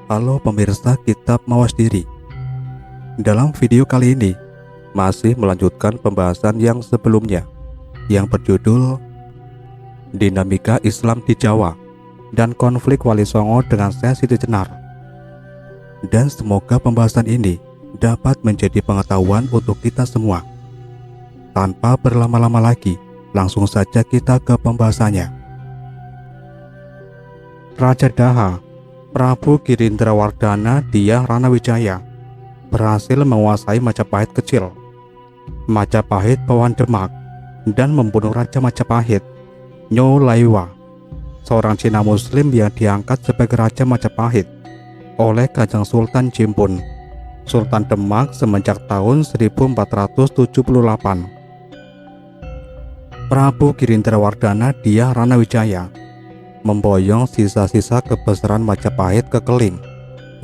Halo pemirsa Kitab Mawas Diri. Dalam video kali ini masih melanjutkan pembahasan yang sebelumnya yang berjudul Dinamika Islam di Jawa dan konflik Wali Songo dengan Syekh Siti Jenar. Dan semoga pembahasan ini dapat menjadi pengetahuan untuk kita semua. Tanpa berlama-lama lagi, langsung saja kita ke pembahasannya. Raja Daha Prabu Girindrawardhana Dyah Ranawijaya berhasil menguasai Majapahit kecil, Majapahit Bawan Demak, dan membunuh Raja Majapahit, Nyo Laiwa, seorang Cina Muslim yang diangkat sebagai Raja Majapahit oleh Kanjeng Sultan Jimpun, Sultan Demak semenjak tahun 1478. Prabu Girindrawardhana Dyah Ranawijaya memboyong sisa-sisa kebesaran Majapahit ke Keling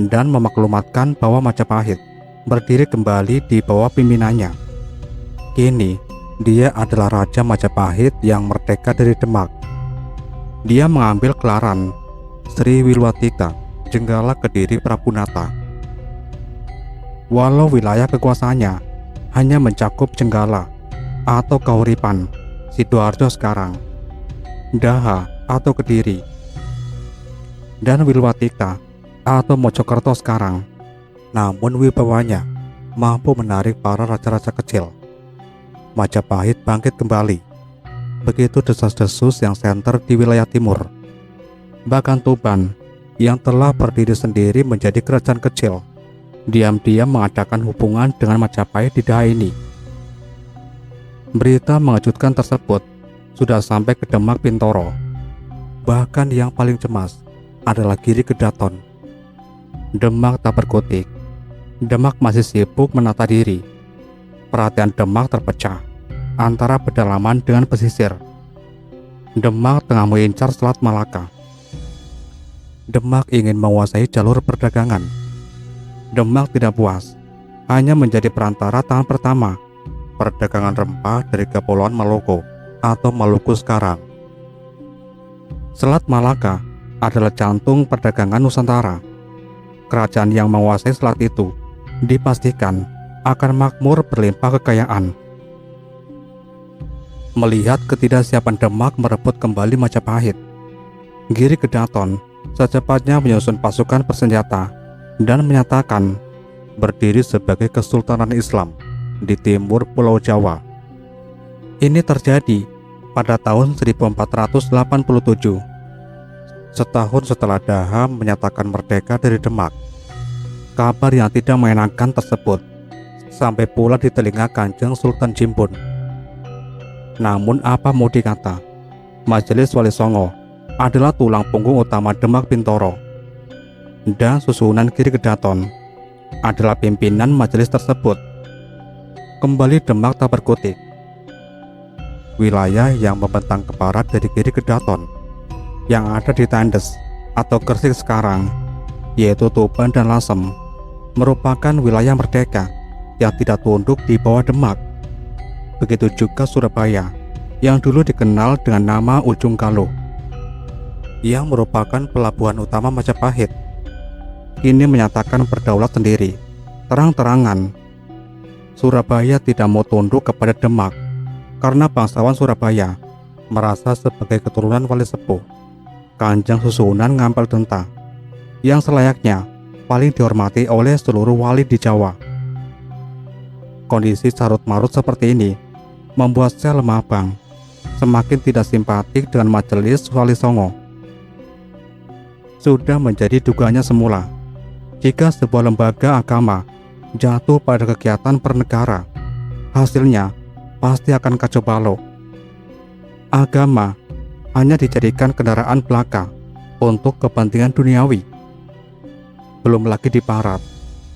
dan memaklumatkan bahwa Majapahit berdiri kembali di bawah pimpinannya. Kini, dia adalah Raja Majapahit yang merdeka dari Demak. Dia mengambil gelaran Sri Wilwatika Jenggala Kediri Prabunata. Walau wilayah kekuasaannya hanya mencakup Jenggala atau Kahuripan, Sidoarjo sekarang, Daha atau Kediri, dan Wilwatika atau Mojokerto sekarang, namun wibawanya mampu menarik para raja-raja kecil. Majapahit bangkit kembali. Begitu desas-desus yang senter di wilayah timur. Bahkan Tuban yang telah berdiri sendiri menjadi kerajaan kecil, diam-diam mengadakan hubungan dengan Majapahit di Daha ini. Berita mengejutkan tersebut sudah sampai ke Demak Bintoro. Bahkan yang paling cemas adalah Giri Kedaton. Demak tak berkutik. Demak masih sibuk menata diri. Perhatian Demak terpecah antara pedalaman dengan pesisir. Demak tengah mengincar Selat Malaka. Demak ingin menguasai jalur perdagangan. Demak tidak puas hanya menjadi perantara tahap pertama perdagangan rempah dari Kepulauan Maluku atau Maluku sekarang. Selat Malaka adalah jantung perdagangan Nusantara. Kerajaan yang menguasai selat itu dipastikan akan makmur berlimpah kekayaan. Melihat ketidaksiapan Demak merebut kembali Majapahit, Giri Kedaton secepatnya menyusun pasukan bersenjata dan menyatakan berdiri sebagai Kesultanan Islam di timur Pulau Jawa. Ini terjadi pada tahun 1487, setahun setelah Daha menyatakan merdeka dari Demak. Kabar yang tidak menyenangkan tersebut sampai pula di telinga Kanjeng Sultan Jimpun. Namun apa mau dikata, Majelis Wali Songo adalah tulang punggung utama Demak Bintoro, dan susunan Giri Kedaton adalah pimpinan majelis tersebut. Kembali Demak tak berkutik. Wilayah yang membentang ke barat dari Giri Kedaton yang ada di Tendes atau Gresik sekarang, yaitu Tuban dan Lasem, merupakan wilayah merdeka yang tidak tunduk di bawah Demak. Begitu juga Surabaya yang dulu dikenal dengan nama Ujung Galuh, yang merupakan pelabuhan utama Majapahit, kini menyatakan berdaulat sendiri, terang-terangan. Surabaya tidak mau tunduk kepada Demak karena bangsawan Surabaya merasa sebagai keturunan Wali Sepuh Kanjeng Susunan Ngampel Denta yang selayaknya paling dihormati oleh seluruh wali di Jawa. Kondisi carut-marut seperti ini membuat Syekh Lemabang semakin tidak simpatik dengan Majelis Wali Songo. Sudah menjadi dugaannya semula, jika sebuah lembaga agama jatuh pada kegiatan bernegara, hasilnya pasti akan kacau balau. Agama hanya dijadikan kendaraan belaka untuk kepentingan duniawi. Belum lagi di barat,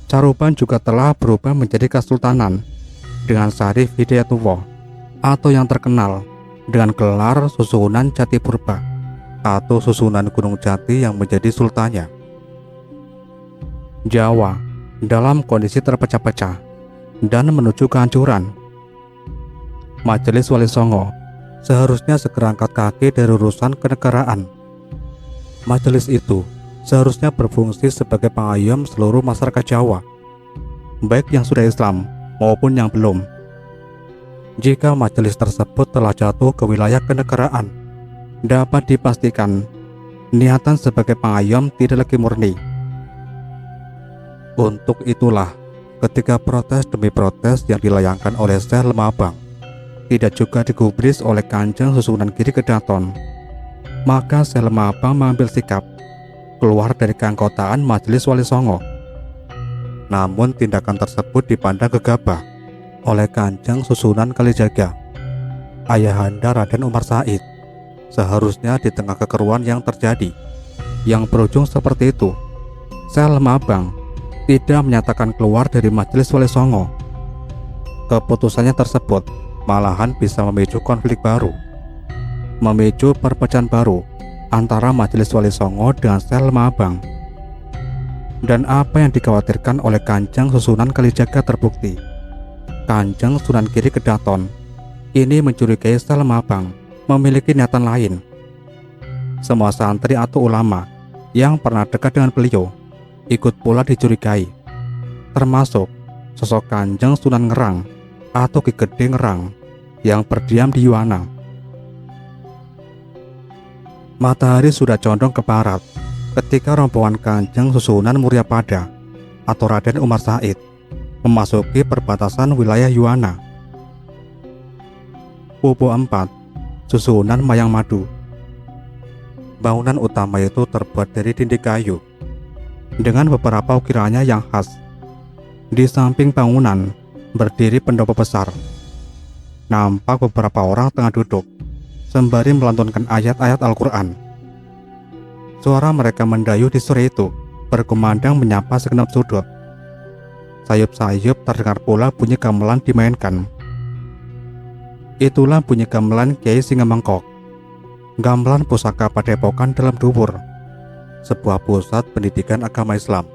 Caruban juga telah berubah menjadi kesultanan dengan Syarif Hidayatullah atau yang terkenal dengan gelar Susunan Jati Purba atau Susunan Gunung Jati yang menjadi sultannya. Jawa dalam kondisi terpecah-pecah dan menuju kehancuran. Majelis Wali Songo seharusnya segera angkat kaki dari urusan kenegaraan. Majelis itu seharusnya berfungsi sebagai pengayom seluruh masyarakat Jawa, baik yang sudah Islam maupun yang belum. Jika majelis tersebut telah jatuh ke wilayah kenegaraan, dapat dipastikan niatan sebagai pengayom tidak lagi murni. Untuk itulah, ketika protes demi protes yang dilayangkan oleh Syekh Lemah Abang tidak juga digubris oleh Kanjeng Susunan Giri Kedaton, maka Syekh Lemah Abang mengambil sikap keluar dari keanggotaan Majelis Wali Songo. Namun tindakan tersebut dipandang gegabah oleh Kanjeng Susunan Kalijaga, ayahanda Raden Umar Said. Seharusnya di tengah kekeruan yang terjadi yang berujung seperti itu, Syekh Lemah Abang tidak menyatakan keluar dari Majelis Wali Songo. Keputusannya tersebut malahan bisa memicu konflik baru, memicu perpecahan baru antara Majelis Wali Songo dengan Syekh Lemah Abang. Dan apa yang dikhawatirkan oleh Kanjeng Susunan Kalijaga terbukti. Kanjeng Sunan Giri Kedaton ini mencurigai Syekh Lemah Abang memiliki niatan lain. Semua santri atau ulama yang pernah dekat dengan beliau ikut pula dicurigai, termasuk sosok Kanjeng Sunan Ngerang atau Ki Gede Ngerang yang berdiam di Yuwana. Matahari sudah condong ke barat ketika rombongan Kanjeng Susunan Muryapada atau Raden Umar Said memasuki perbatasan wilayah Yuwana. Pupu 4, Susunan Mayang Madu. Bangunan utama itu terbuat dari dinding kayu dengan beberapa ukirannya yang khas. Di samping bangunan berdiri pendopo besar. Nampak beberapa orang tengah duduk sembari melantunkan ayat-ayat Al-Quran. Suara mereka mendayu di sore itu berkumandang menyapa segenap sudut. Sayup-sayup terdengar pula bunyi gamelan dimainkan. Itulah bunyi gamelan Kiai Singamangkok, gamelan pusaka Padepokan Dalam Dubur, sebuah pusat pendidikan agama Islam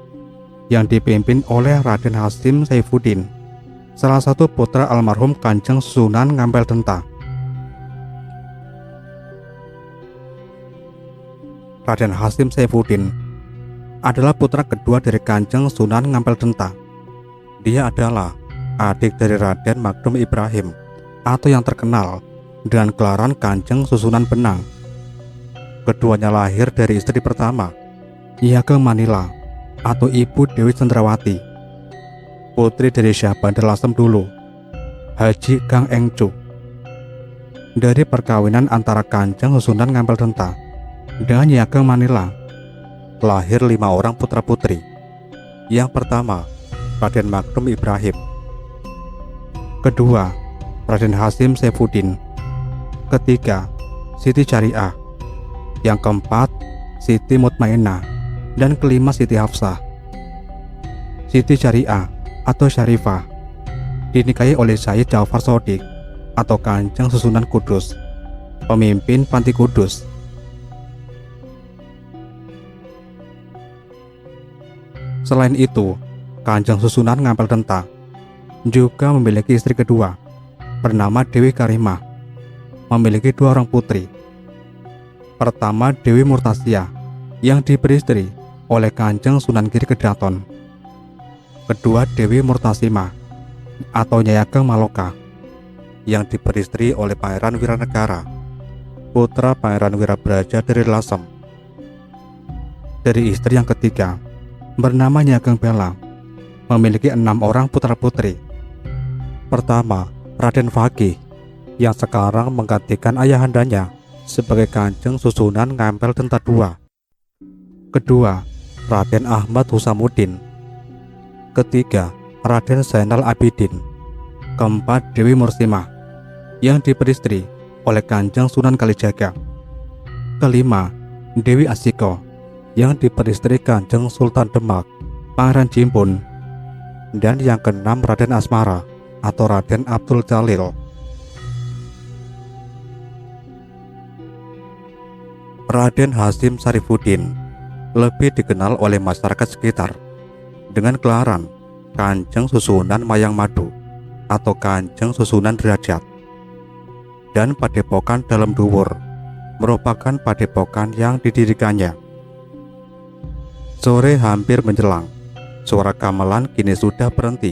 yang dipimpin oleh Raden Hasim Saifuddin, salah satu putra almarhum Kanjeng Sunan Ngampel Denta. Raden Hasim Saifuddin adalah putra kedua dari Kanjeng Sunan Ngampel Denta. Dia adalah adik dari Raden Magdum Ibrahim atau yang terkenal dengan gelaran Kanjeng Susunan Benang. Keduanya lahir dari istri pertama, Ki Ageng Manila atau Ibu Dewi Cendrawati, putri dari Syah Bandar Lasem dulu, Haji Gang Engcu. Dari perkawinan antara Kanjeng Susunan Ngampel Denta dengan Ki Ageng Manila, lahir 5 orang putra-putri. Yang pertama, Raden Magdum Ibrahim. Kedua, Raden Hasim Saifuddin. Ketiga, Siti Syariah. Yang keempat, Siti Mutmainah. Dan kelima, Siti Hafsah. Siti Syariah atau Syarifah dinikahi oleh Syed Ja'far Shodiq atau Kanjeng Susunan Kudus, pemimpin Panti Kudus. Selain itu, Kanjeng Susunan Ngampel Denta juga memiliki istri kedua bernama Dewi Karimah, memiliki 2 orang putri. Pertama, Dewi Murtasia yang diberi istri oleh Kanjeng Sunan Giri Kedaton. Kedua, Dewi Murtasimah atau Nyai Ageng Maloka yang diberi istri oleh Pangeran Wiranegara, putra Pangeran Wirabraja dari Lasem. Dari istri yang ketiga, bernama Nyai Ageng Bela, memiliki 6 orang putra-putri. Pertama, Raden Fagih yang sekarang menggantikan ayahandanya sebagai Kanjeng Susunan Ngampel Denta II. Kedua, Raden Ahmad Husamuddin. Ketiga, Raden Zainal Abidin. Keempat, Dewi Mursimah yang diberi istri oleh Kanjeng Sunan Kalijaga. Kelima, Dewi Asiko yang diberi istri Kanjeng Sultan Demak, Pangeran Jimpun. Dan yang keenam, Raden Asmara atau Raden Abdul Jalil. Raden Hasim Sarifuddin lebih dikenal oleh masyarakat sekitar dengan gelaran Kanjeng Susunan Mayang Madu atau Kanjeng Susunan Derajat. Dan Padepokan Dalam Dubur merupakan padepokan yang didirikannya. Sore hampir menjelang. Suara gamelan kini sudah berhenti.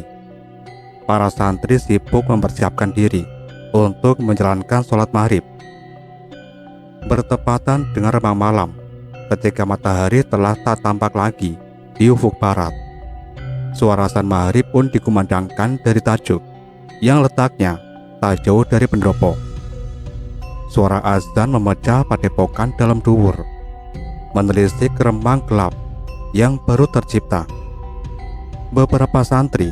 Para santri sibuk mempersiapkan diri untuk menjalankan sholat maghrib. Bertepatan dengan remang malam, ketika matahari telah tak tampak lagi di ufuk barat, suara azan maghrib pun dikumandangkan dari tajuk yang letaknya tak jauh dari pendopo. Suara azan memecah padepokan dalam duwur, menelisik remang gelap yang baru tercipta. Beberapa santri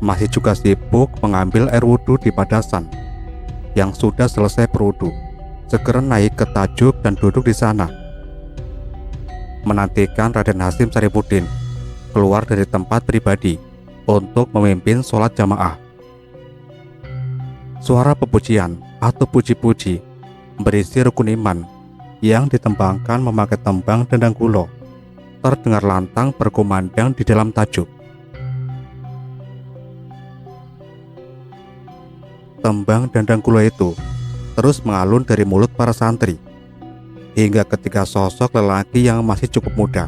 masih juga sibuk mengambil air wudhu di padasan. Yang sudah selesai berwudhu segera naik ke tajuk dan duduk di sana, menantikan Raden Hasyim Sarifuddin keluar dari tempat pribadi untuk memimpin sholat jamaah. Suara pepujian atau puji-puji berisi rukun iman yang ditembangkan memakai tembang dendang gulo terdengar lantang berkumandang di dalam tajuk. Tembang dendang gulo itu terus mengalun dari mulut para santri hingga ketika sosok lelaki yang masih cukup muda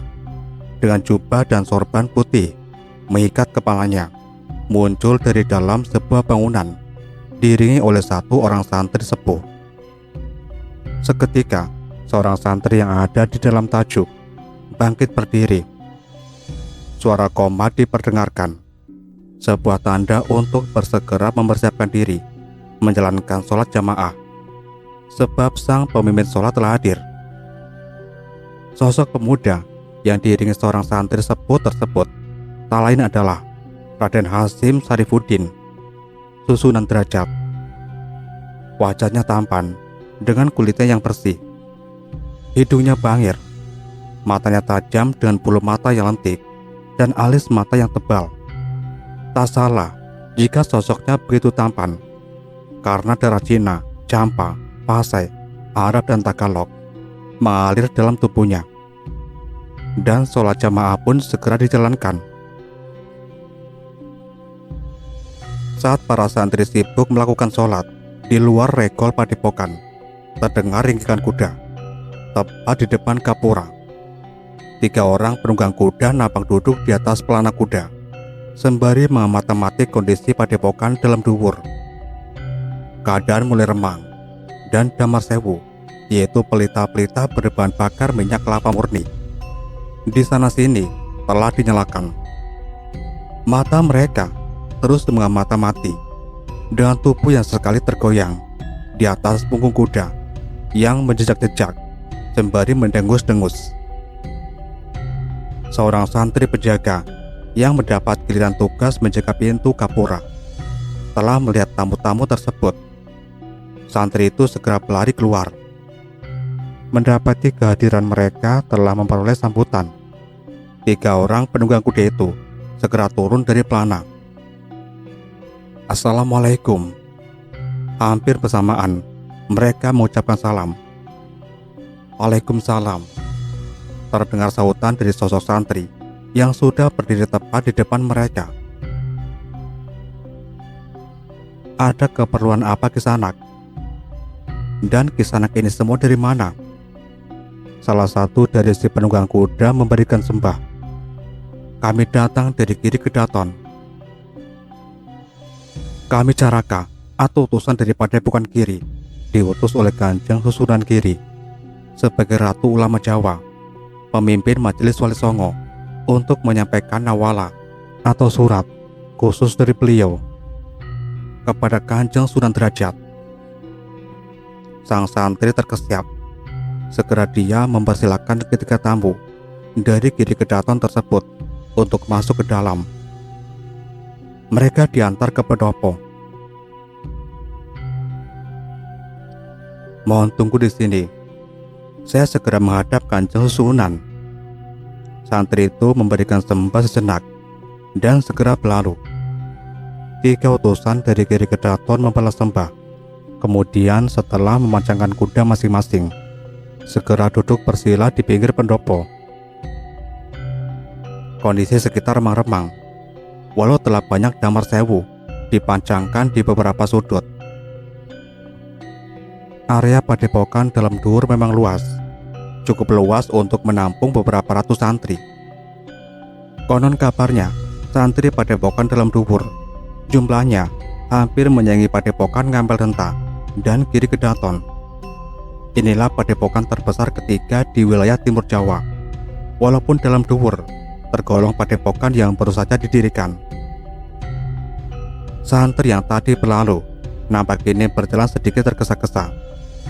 dengan jubah dan sorban putih mengikat kepalanya muncul dari dalam sebuah bangunan diiringi oleh satu orang santri sepuh. Seketika seorang santri yang ada di dalam tajuk bangkit berdiri. Suara qomat diperdengarkan, sebuah tanda untuk bersegera mempersiapkan diri menjalankan sholat jamaah, sebab sang pemimpin sholat telah hadir. Sosok pemuda yang diiringi seorang santri sepuh tersebut tak lain adalah Raden Hasyim Sarifuddin, susunan derajat. Wajahnya tampan dengan kulitnya yang bersih, hidungnya bangir, matanya tajam dengan bulu mata yang lentik dan alis mata yang tebal. Tak salah jika sosoknya begitu tampan, karena darah Cina, Champa, Pasai, Arab dan Tagalog mengalir dalam tubuhnya. Dan sholat jamaah pun segera dijalankan. Saat para santri sibuk melakukan sholat di luar regol padepokan, terdengar ringkikan kuda tepat di depan gapura. 3 orang penunggang kuda nampak duduk di atas pelana kuda sembari mengamati kondisi padepokan dalam duwur. Keadaan mulai remang dan damar sewu, yaitu pelita-pelita berbahan bakar minyak kelapa murni, di sana sini telah dinyalakan. Mata mereka terus mengamati dengan tubuh yang sekali tergoyang di atas punggung kuda yang menjejak-jejak sembari mendengus-dengus. Seorang santri penjaga yang mendapat giliran tugas menjaga pintu gapura telah melihat tamu-tamu tersebut. Santri itu segera berlari keluar. Mendapati kehadiran mereka telah memperoleh sambutan. 3 orang penunggang kuda itu segera turun dari pelana. Assalamualaikum. Hampir bersamaan mereka mengucapkan salam. Waalaikumsalam. Terdengar sahutan dari sosok santri yang sudah berdiri tepat di depan mereka. Ada keperluan apa Kisanak? Dan Kisanak ini semua dari mana? Salah satu dari si penunggang kuda memberikan sembah. Kami datang dari Giri Kedaton. Kami Caraka atau utusan dari Padepokan Giri, diutus oleh Kanjeng Susunan Giri sebagai Ratu Ulama Jawa, pemimpin Majelis Wali Songo, untuk menyampaikan nawala atau surat khusus dari beliau kepada Kanjeng Sunan Derajat. Sang santri terkesiap. Segera dia mempersilahkan ketiga tamu dari Giri Kedaton tersebut untuk masuk ke dalam. Mereka diantar ke pendopo. Mohon tunggu di sini. Saya segera menghadap Kanjeng Sunan. Santri itu memberikan sembah sejenak dan segera berlalu. 3 utusan dari Giri Kedaton membalas sembah. Kemudian setelah memancangkan kuda masing-masing, segera duduk bersila di pinggir pendopo. Kondisi sekitar remang-remang, walau telah banyak damar sewu dipancangkan di beberapa sudut. Area padepokan dalam duwur memang luas, cukup luas untuk menampung beberapa ratus santri. Konon kabarnya, santri padepokan dalam Dhuwur jumlahnya hampir menyaingi padepokan Ngampel Renta dan Giri Kedaton. Inilah padepokan terbesar ketiga di wilayah Timur Jawa. Walaupun dalam Dhuwur tergolong padepokan yang baru saja didirikan. Santri yang tadi berlalu nampak kini berjalan sedikit tergesa-gesa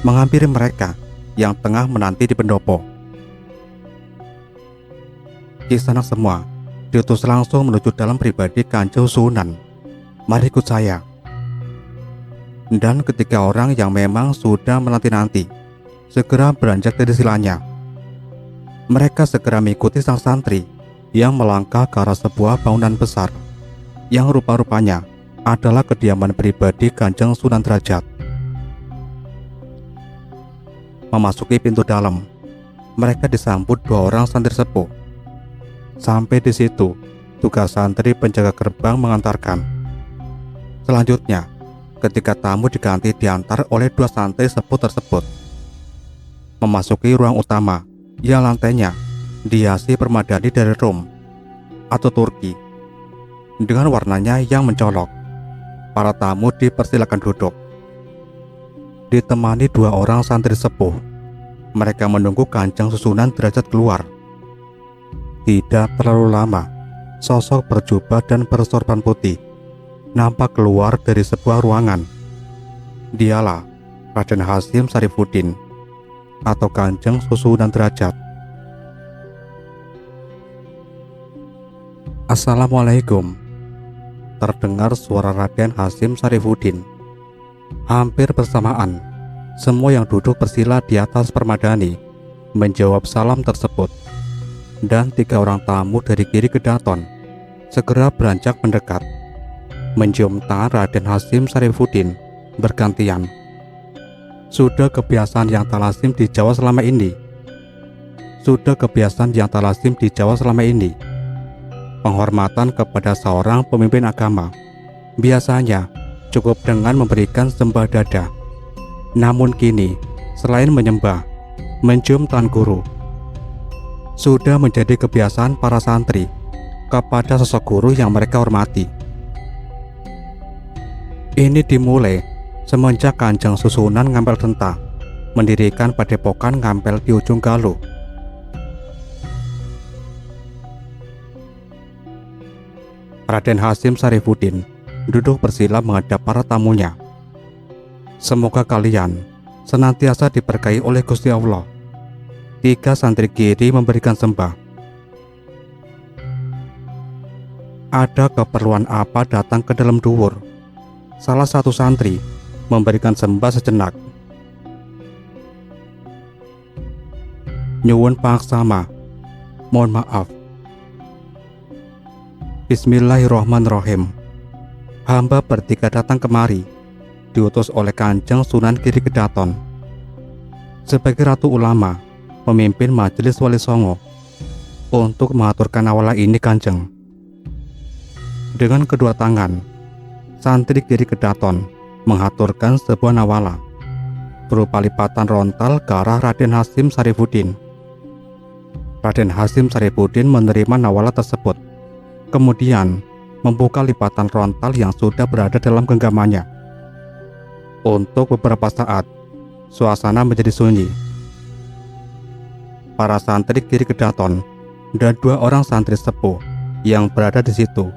menghampiri mereka yang tengah menanti di pendopo. Kisanak semua diutus langsung menuju dalam pribadi Kanjeng Sunan. Mari ikut saya. Dan ketiga orang yang memang sudah menanti-nanti segera beranjak dari silanya. Mereka segera mengikuti sang santri yang melangkah ke arah sebuah bangunan besar yang rupa-rupanya adalah kediaman pribadi Kanjeng Sunan Derajat. Memasuki pintu dalam, mereka disambut dua orang santri sepuh. Sampai di situ, tugas santri penjaga gerbang mengantarkan. Selanjutnya, ketika tamu diganti diantar oleh dua santri sepuh tersebut. Memasuki ruang utama yang lantainya dihiasi permadani dari Rom atau Turki dengan warnanya yang mencolok. Para tamu dipersilakan duduk. Ditemani dua orang santri sepuh, mereka menunggu Kanjeng Sunan Derajat keluar. Tidak terlalu lama, sosok berjubah dan bersorban putih nampak keluar dari sebuah ruangan. Dialah Raden Hasyim Sarifuddin atau Kanjeng Sunan Derajat. Assalamualaikum. Terdengar suara Raden Hasyim Sarifuddin. Hampir bersamaan, semua yang duduk bersila di atas permadani menjawab salam tersebut. Dan tiga orang tamu dari Giri Kedaton segera beranjak mendekat, mencium tangan Raden Hasyim Sarifuddin bergantian. Sudah kebiasaan yang tak lazim di Jawa selama ini. Penghormatan kepada seorang pemimpin agama biasanya cukup dengan memberikan sembah dada. Namun kini, selain menyembah, mencium tangan guru sudah menjadi kebiasaan para santri kepada sosok guru yang mereka hormati. Ini dimulai semenjak Kanjeng Susunan Ngampel Renta mendirikan padepokan Ngampel di ujung Galuh. Raden Hasyim Sarifuddin duduk bersila menghadap para tamunya. Semoga kalian senantiasa diberkahi oleh Gusti Allah. Tiga santri Giri memberikan sembah. Ada keperluan apa datang ke dalam Dhuwur? Salah satu santri memberikan sembah sejenak. Nyuwun paksama, mohon maaf. Bismillahirrahmanirrahim. Hamba bertiga datang kemari, diutus oleh Kanjeng Sunan Giri Kedaton sebagai Ratu Ulama, memimpin majelis Wali Songo untuk mengaturkan awala ini Kanjeng. Dengan kedua tangan, santri Giri Kedaton mengaturkan sebuah nawala berupa lipatan rontal ke arah Raden Hasyim Sarifuddin. Raden Hasyim Sarifuddin menerima nawala tersebut, kemudian membuka lipatan rontal yang sudah berada dalam genggamannya. Untuk beberapa saat, suasana menjadi sunyi. Para santri Giri Kedaton dan dua orang santri sepuh yang berada di situ,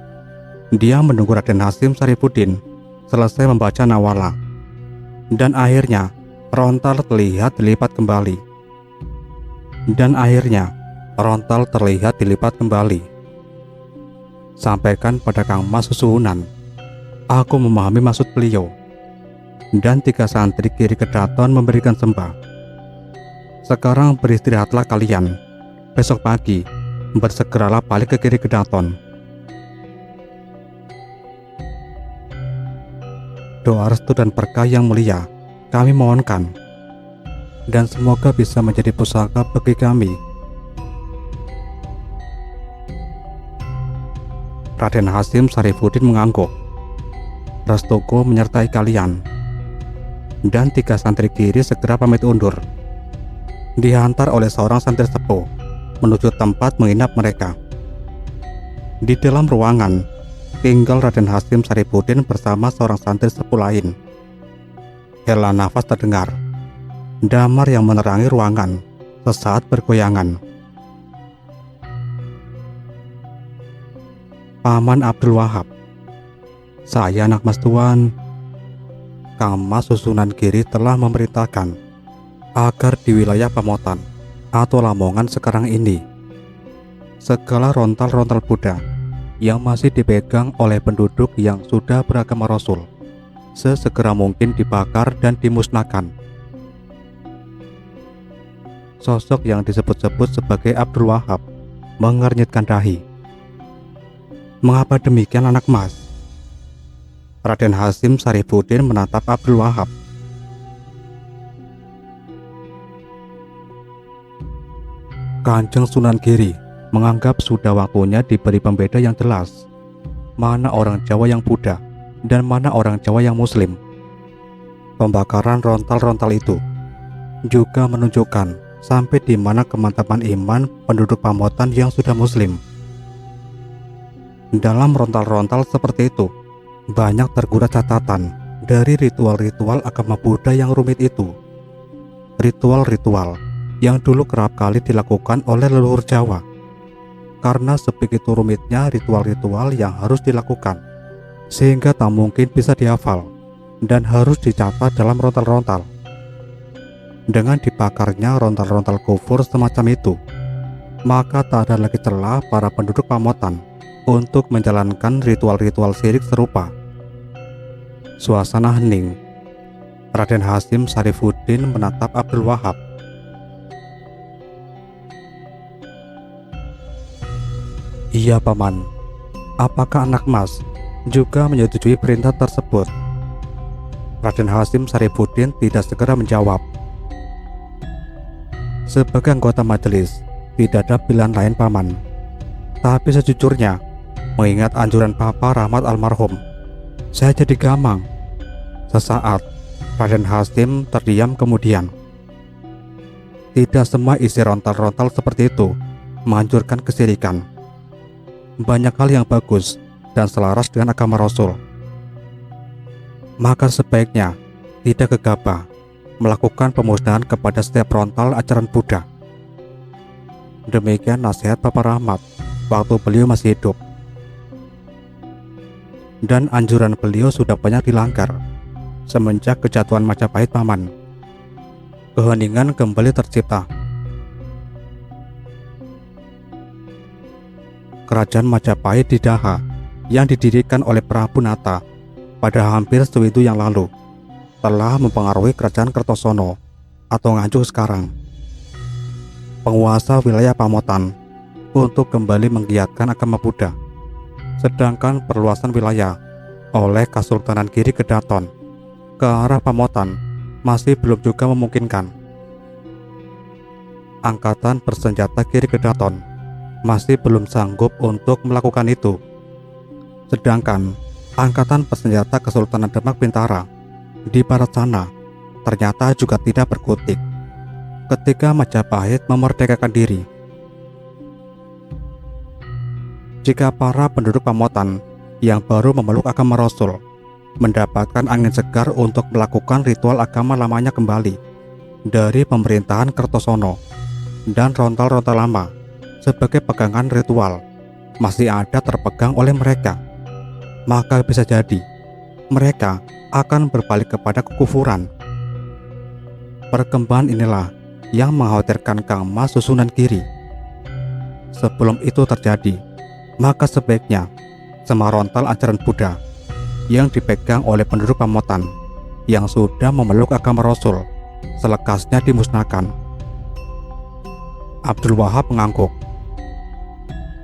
dia menunggu Raden Hasyim Sarifuddin selesai membaca nawala. Dan akhirnya, rontal terlihat dilipat kembali. Sampaikan pada Kang Mas Susunan, aku memahami maksud beliau. Dan tiga santri Giri Kedaton memberikan sembah. Sekarang beristirahatlah kalian. Besok pagi bersegeralah balik ke Giri Kedaton. Doa restu dan berkah yang mulia kami mohonkan, dan semoga bisa menjadi pusaka bagi kami. Raden Hasyim Sarifuddin mengangguk. Restuku menyertai kalian. Dan tiga santri Giri segera pamit undur, dihantar oleh seorang santri sepuh menuju tempat menginap mereka. Di dalam ruangan, tinggal Raden Hasim Saripudin bersama seorang santri sepuh lain. Hela nafas terdengar. Damar yang menerangi ruangan sesaat bergoyangan. Paman Abdul Wahab, saya anak mas tuan. Kang Mas Susunan Giri telah memerintahkan agar di wilayah Pamotan atau Lamongan sekarang ini, segala rontal-rontal Buddha yang masih dipegang oleh penduduk yang sudah beragama Rasul sesegera mungkin dibakar dan dimusnahkan. Sosok yang disebut-sebut sebagai Abdul Wahab mengernyitkan dahi. Mengapa demikian anak mas? Raden Hasim Saripudin menatap Abdul Wahab. Kanjeng Sunan Giri menganggap sudah waktunya diberi pembeda yang jelas, mana orang Jawa yang Buddha dan mana orang Jawa yang Muslim. Pembakaran rontal-rontal itu juga menunjukkan sampai di mana kemantapan iman penduduk Pamotan yang sudah Muslim. Dalam rontal-rontal seperti itu, banyak tergurat catatan dari ritual-ritual agama Buddha yang rumit itu. Ritual-ritual yang dulu kerap kali dilakukan oleh leluhur Jawa. Karena sebegitu rumitnya ritual-ritual yang harus dilakukan, sehingga tak mungkin bisa dihafal dan harus dicatat dalam rontal-rontal. Dengan dibakarnya rontal-rontal kufur semacam itu, maka tak ada lagi celah para penduduk Pamotan untuk menjalankan ritual-ritual syirik serupa. Suasana hening. Raden Hasim Saripudin menatap Abdul Wahab. Iya paman, apakah anak mas juga menyetujui perintah tersebut? Raden Hasim Saripudin tidak segera menjawab. Sebagai anggota majelis, tidak ada pilihan lain paman. Tapi sejujurnya, mengingat anjuran Papa Rahmat almarhum, saya jadi gamang. Sesaat, Raden Hasim terdiam kemudian. Tidak semua isi rontal-rontal seperti itu menganjurkan kesyirikan. Banyak hal yang bagus dan selaras dengan agama Rasul. Maka sebaiknya tidak gegabah melakukan pemusnahan kepada setiap rontal ajaran Buddha. Demikian nasihat Papa Rahmat waktu beliau masih hidup. Dan anjuran beliau sudah banyak dilanggar semenjak kejatuhan Majapahit paman. Keheningan kembali tercipta. Kerajaan Majapahit di Daha yang didirikan oleh Prabu Nata pada hampir sewidu yang lalu telah mempengaruhi kerajaan Kertosono atau Nganjuk sekarang. Penguasa wilayah Pamotan untuk kembali menggiatkan agama Buddha, sedangkan perluasan wilayah oleh Kesultanan Giri Kedaton ke arah Pamotan masih belum juga memungkinkan. Angkatan bersenjata Giri Kedaton masih belum sanggup untuk melakukan itu. Sedangkan angkatan bersenjata Kesultanan Demak Bintara di barat sana ternyata juga tidak berkutik ketika Majapahit memerdekakan diri. Jika para penduduk Pamotan yang baru memeluk agama Rasul mendapatkan angin segar untuk melakukan ritual agama lamanya kembali dari pemerintahan Kertosono, dan rontal-rontal lama sebagai pegangan ritual masih ada terpegang oleh mereka, maka bisa jadi mereka akan berbalik kepada kekufuran. Perkembangan inilah yang mengkhawatirkan Kang Mas Susunan Giri. Sebelum itu terjadi, maka sebaiknya semua rontal ajaran Buddha yang dipegang oleh penduduk Pamotan yang sudah memeluk agama Rasul selekasnya dimusnahkan. Abdul Wahab mengangguk.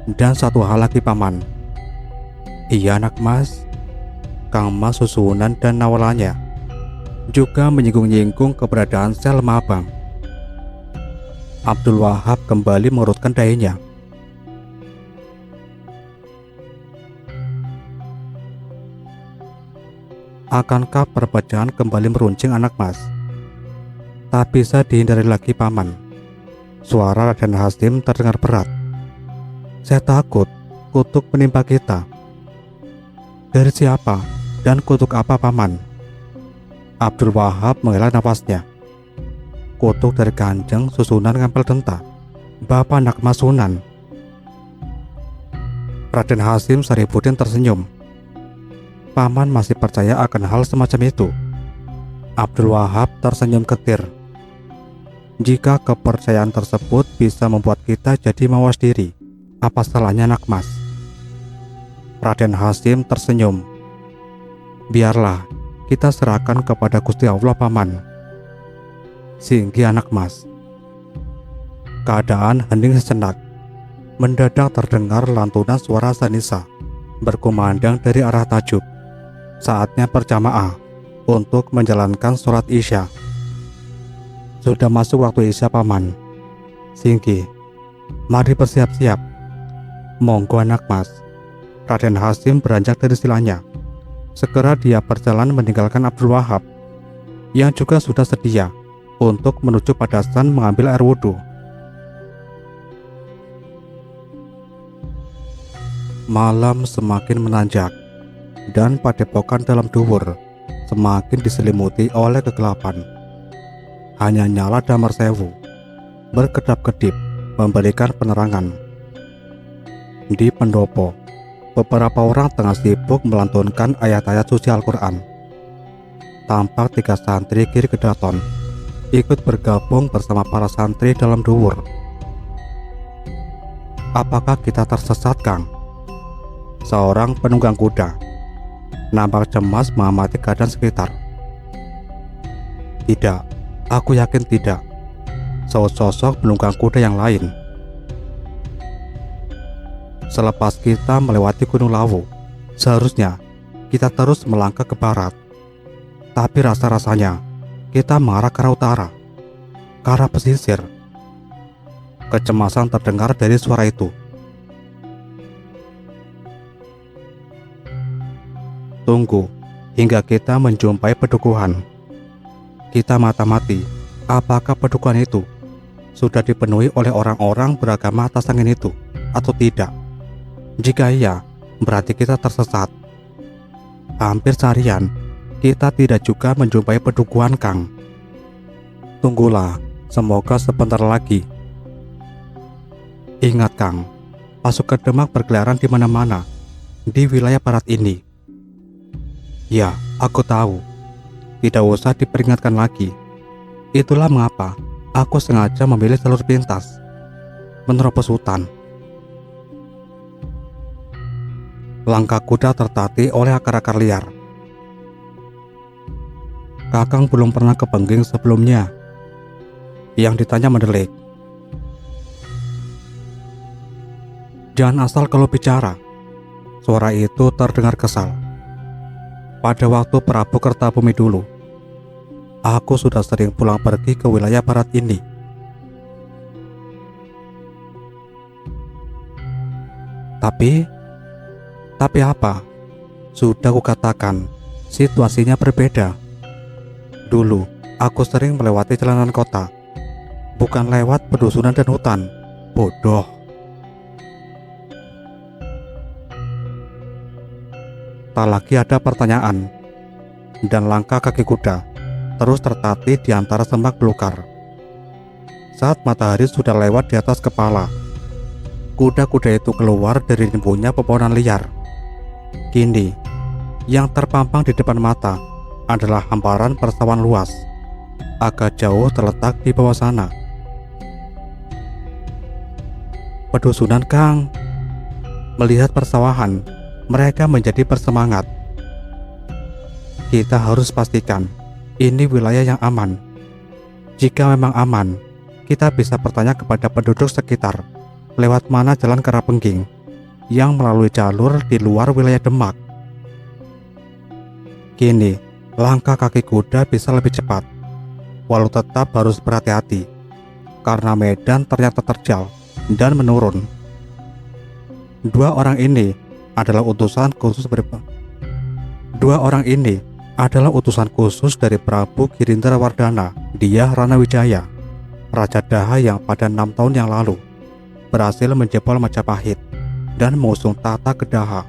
Dan satu hal lagi paman. Iya anak mas, Kang Mas Susunan dan nawalannya juga menyinggung-nyinggung keberadaan sel Mabang. Abdul Wahab kembali mengurutkan dahinya. Akankah perbedaan kembali meruncing anak mas? Tak bisa dihindari lagi paman. Suara Raden Hasim terdengar berat. Saya takut kutuk menimpa kita. Dari siapa dan kutuk apa, Paman? Abdul Wahab menghela nafasnya. Kutuk dari Kanjeng Susunan Ngempel Denta, Bapak Nakmas Sunan. Raden Hasim Saripudin tersenyum. Paman masih percaya akan hal semacam itu. Abdul Wahab tersenyum ketir. Jika kepercayaan tersebut bisa membuat kita jadi mawas diri, apa salahnya, Nakmas? Raden Hasim tersenyum. Biarlah kita serahkan kepada Gusti Allah, Paman. Singgi anak mas. Keadaan hening sejenak. Mendadak terdengar lantunan suara Sanisa berkumandang dari arah Tajuk. Saatnya berjamaah untuk menjalankan sholat Isya. Sudah masuk waktu Isya, Paman. Singgi, mari bersiap-siap. Monggo anak mas. Raden Hasim beranjak dari silanya. Segera dia berjalan meninggalkan Abdul Wahab yang juga sudah sedia untuk menuju padasan mengambil air wudhu. Malam semakin menanjak dan padepokan dalam duwur semakin diselimuti oleh kegelapan. Hanya nyala damar sewu berkedap-kedip memberikan penerangan. Di pendopo, beberapa orang tengah sibuk melantunkan ayat-ayat suci Al-Quran. Tampak 3 santri Kiri Kedaton ikut bergabung bersama para santri dalam duwur. Apakah kita tersesat, Kang? Seorang penunggang kuda nampak cemas mengamati keadaan sekitar. Tidak, aku yakin tidak. Sosok penunggang kuda yang lain. Selepas kita melewati Gunung Lawu, seharusnya kita terus melangkah ke barat. Tapi rasa-rasanya kita mengarah ke arah utara, ke arah pesisir. Kecemasan terdengar dari suara itu. Tunggu hingga kita menjumpai pedukuhan. Kita mata-mati apakah pedukuhan itu sudah dipenuhi oleh orang-orang beragama atas angin itu atau tidak. Jika iya, berarti kita tersesat. Hampir seharian kita tidak juga menjumpai pedukuhan, Kang. Tunggulah, semoga sebentar lagi. Ingat, Kang, pasukan Demak berkeliaran di mana-mana di wilayah barat ini. Ya, aku tahu. Tidak usah diperingatkan lagi. Itulah mengapa aku sengaja memilih jalur pintas menerobos hutan. Langkah kuda tertatih oleh akar-akar liar. Kakang belum pernah ke Bengging sebelumnya? Yang ditanya mendelik. Jangan asal kalau bicara. Suara itu terdengar kesal. Pada waktu Prabu Kertabumi dulu, aku sudah sering pulang pergi ke wilayah barat ini. Tapi apa? Sudah kukatakan, situasinya berbeda. Dulu, aku sering melewati jalanan kota, bukan lewat pedusunan dan hutan. Bodoh. Tak lagi ada pertanyaan, dan langkah kaki kuda terus tertatih di antara semak belukar. Saat matahari sudah lewat di atas kepala, kuda-kuda itu keluar dari rimbunya pepohonan liar. Kini, yang terpampang di depan mata adalah hamparan persawahan luas, agak jauh terletak di bawah sana. Pedusunan, Kang. Melihat persawahan, mereka menjadi bersemangat. Kita harus pastikan ini wilayah yang aman. Jika memang aman, kita bisa bertanya kepada penduduk sekitar lewat mana jalan ke arah Bengging yang melalui jalur di luar wilayah Demak. Kini, langkah kaki kuda bisa lebih cepat, walau tetap harus berhati-hati karena medan ternyata terjal dan menurun. Dua orang ini adalah utusan khusus dari Prabu Girindrawardhana Dyah Ranawijaya, Raja Daha yang pada 6 tahun yang lalu berhasil menjebol Majapahit dan mengusung tata Kedaha.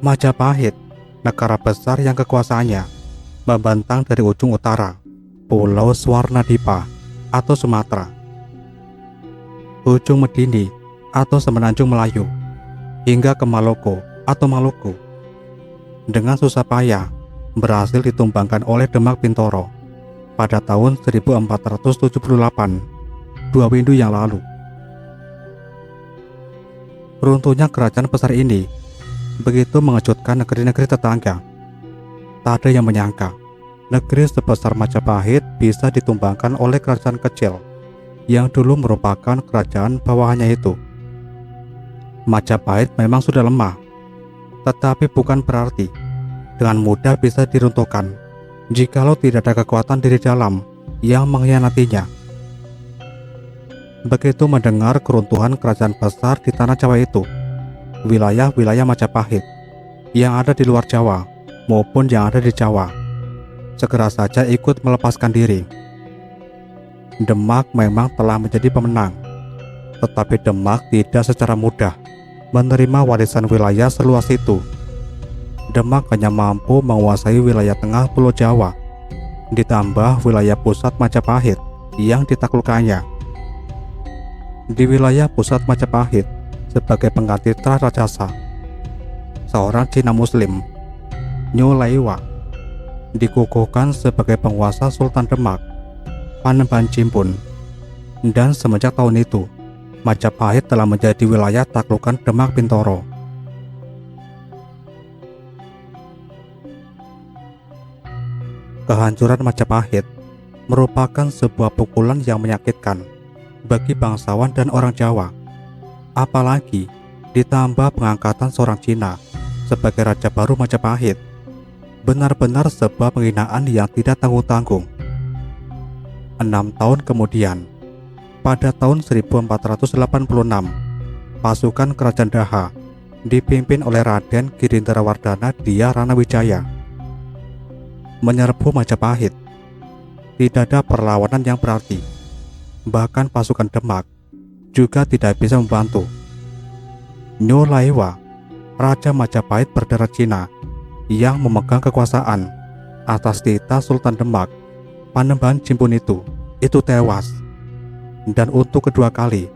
Majapahit, negara besar yang kekuasaannya membentang dari ujung utara, Pulau Swarnadipa atau Sumatera, ujung Medini atau Semenanjung Melayu, hingga ke Maloko atau Maluku. Dengan susah payah berhasil ditumbangkan oleh Demak Bintoro pada tahun 1478, 2 windu yang lalu. Runtuhnya kerajaan besar ini begitu mengejutkan negeri-negeri tetangga. Tak ada yang menyangka negeri sebesar Majapahit bisa ditumbangkan oleh kerajaan kecil yang dulu merupakan kerajaan bawahannya itu. Majapahit memang sudah lemah, tetapi bukan berarti dengan mudah bisa diruntuhkan jikalau tidak ada kekuatan dari dalam yang mengkhianatinya. Begitu mendengar keruntuhan kerajaan besar di tanah Jawa itu, wilayah-wilayah Majapahit yang ada di luar Jawa maupun yang ada di Jawa segera saja ikut melepaskan diri. Demak memang telah menjadi pemenang, tetapi Demak tidak secara mudah menerima warisan wilayah seluas itu. Demak hanya mampu menguasai wilayah tengah Pulau Jawa, ditambah wilayah pusat Majapahit yang ditaklukkannya. Di wilayah pusat Majapahit, sebagai pengganti Tra Rajasa, seorang Cina Muslim, Nyo Laiwa, dikukuhkan sebagai penguasa Sultan Demak, Panembahan Cimpun, dan semenjak tahun itu, Majapahit telah menjadi wilayah taklukan Demak Bintoro. Kehancuran Majapahit merupakan sebuah pukulan yang menyakitkan bagi bangsawan dan orang Jawa, apalagi ditambah pengangkatan seorang Cina sebagai Raja baru Majapahit. Benar-benar sebuah penghinaan yang tidak tanggung-tanggung. 6 tahun kemudian, pada tahun 1486, pasukan kerajaan Daha dipimpin oleh Raden Girindrawardhana Dia Ranawijaya menyerbu Majapahit. Tidak ada perlawanan yang berarti. Bahkan pasukan Demak juga tidak bisa membantu. Nyo Laiwa, Raja Majapahit berdarah Cina yang memegang kekuasaan atas titah Sultan Demak, Panembahan Cimpun itu tewas. Dan untuk kedua kali,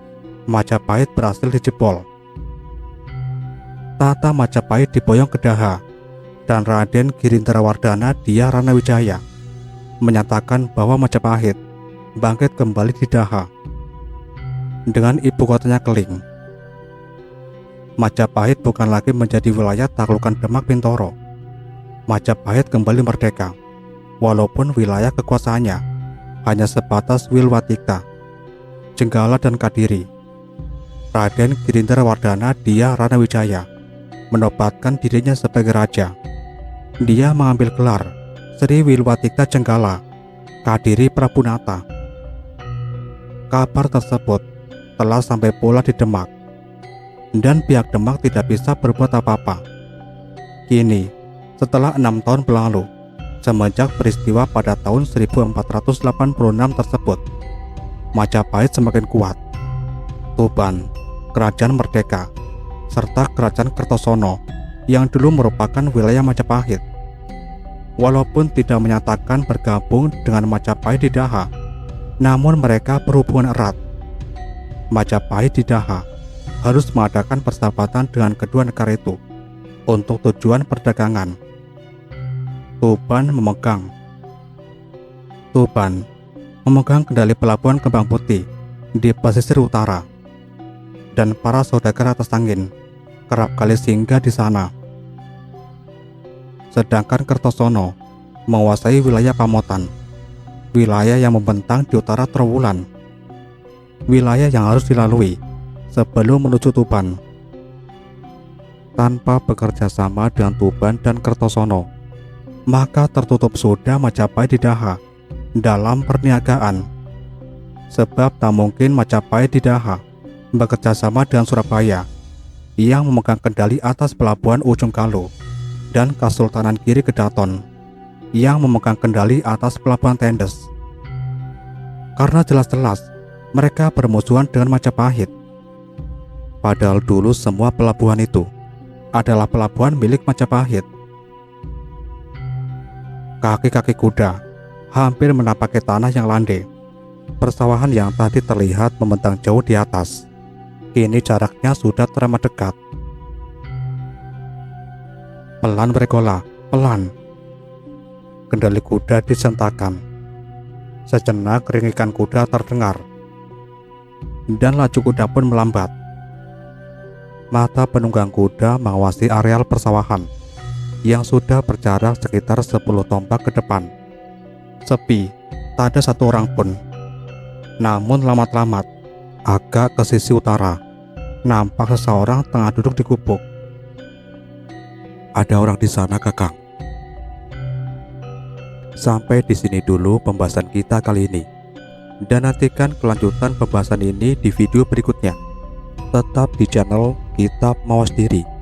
Majapahit berhasil dijebol. Tata Majapahit diboyong ke Daha, dan Raden Girindrawardhana Dia Ranawijaya menyatakan bahwa Majapahit bangkit kembali di Daha dengan ibu kotanya Keling. Majapahit bukan lagi menjadi wilayah taklukan Demak Bintoro. Majapahit kembali merdeka, walaupun wilayah kekuasaannya hanya sebatas Wilwatikta, Jenggala, dan Kadiri. Raden Girindrawardhana Dia Ranawijaya menobatkan dirinya sebagai raja. Dia mengambil gelar Sri Wilwatikta Jenggala Kadiri Prabunata. Kabar tersebut telah sampai pula di Demak, dan pihak Demak tidak bisa berbuat apa-apa. Kini, setelah 6 tahun berlalu, semenjak peristiwa pada tahun 1486 tersebut, Majapahit semakin kuat. Tuban, kerajaan merdeka, serta kerajaan Kertosono yang dulu merupakan wilayah Majapahit, walaupun tidak menyatakan bergabung dengan Majapahit di Daha, namun mereka berhubungan erat. Majapahit di Daha harus mengadakan persahabatan dengan kedua negara itu untuk tujuan perdagangan. Tuban memegang kendali pelabuhan Kembang Putih di pesisir utara, dan para saudagar atas angin kerap kali singgah di sana. Sedangkan Kertosono menguasai wilayah Pamotan, wilayah yang membentang di utara Trowulan, wilayah yang harus dilalui sebelum menuju Tuban. Tanpa bekerja sama dengan Tuban dan Kertosono, maka tertutup sudah Majapahit di Daha dalam perniagaan. Sebab tak mungkin Majapahit di Daha bekerja sama dengan Surabaya yang memegang kendali atas pelabuhan Ujung Galuh, dan Kesultanan Giri Kedaton yang memegang kendali atas pelabuhan Tendes. Karena jelas-jelas mereka bermusuhan dengan Majapahit. Padahal dulu semua pelabuhan itu adalah pelabuhan milik Majapahit. Kaki-kaki kuda hampir menapaki tanah yang landai. Persawahan yang tadi terlihat membentang jauh di atas, kini jaraknya sudah teramat dekat. Pelan bergola, pelan. Kendali kuda disentakan. Sejenak ringikan kuda terdengar, dan laju kuda pun melambat. Mata penunggang kuda mengawasi areal persawahan yang sudah berjarak sekitar 10 tombak ke depan. Sepi, tak ada satu orang pun. Namun lamat-lamat, agak ke sisi utara, nampak seseorang tengah duduk di gubuk. Ada orang di sana, Kakang. Sampai di sini dulu pembahasan kita kali ini. Dan nantikan kelanjutan pembahasan ini di video berikutnya. Tetap di channel Kitab Mawas Diri.